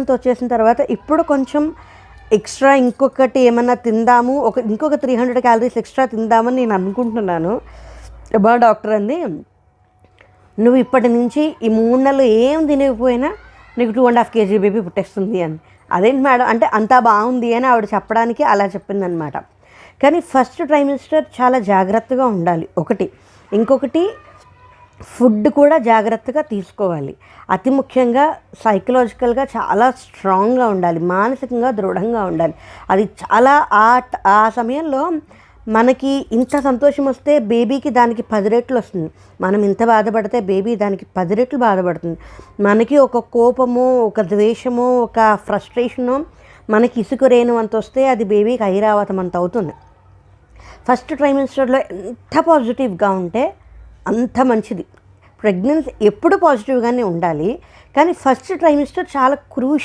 Month వచ్చేసిన తర్వాత ఇప్పుడు కొంచెం ఎక్స్ట్రా ఇంకొకటి ఏమన్నా తిందాము, ఇంకొక 300 క్యాలరీస్ ఎక్స్ట్రా తిందామని నేను అనుకుంటున్నాను. డాక్టర్ అంది, నువ్వు ఇప్పటి నుంచి ఈ 3 నెలలు ఏం తినకపోయినా నీకు 2.5 kg బేబీ పుట్టేస్తుంది అని. అదేంటి మేడం అంటే అంతా బాగుంది అని ఆవిడ చెప్పడానికి అలా చెప్పిందనమాట. కానీ ఫస్ట్ ట్రైమిస్టర్ చాలా జాగ్రత్తగా ఉండాలి ఒకటి. ఇంకొకటి ఫుడ్ కూడా జాగ్రత్తగా తీసుకోవాలి. అతి ముఖ్యంగా సైకలాజికల్గా చాలా స్ట్రాంగ్గా ఉండాలి, మానసికంగా దృఢంగా ఉండాలి. అది చాలా ఆ సమయంలో మనకి ఇంత సంతోషం వస్తే బేబీకి దానికి 10 రెట్లు వస్తుంది. మనం ఇంత బాధపడితే బేబీ దానికి 10 రెట్లు బాధపడుతుంది. మనకి ఒక కోపము, ఒక ద్వేషము, ఒక ఫ్రస్ట్రేషను మనకి ఇసుకురేను అంత వస్తే అది బేబీకి ఐరావతం అంత అవుతుంది. ఫస్ట్ ట్రైమిస్టర్లో ఎంత పాజిటివ్గా ఉంటే అంత మంచిది. ప్రెగ్నెన్సీ ఎప్పుడు పాజిటివ్గానే ఉండాలి, కానీ ఫస్ట్ ట్రైమిస్టర్ చాలా క్రూషియల్.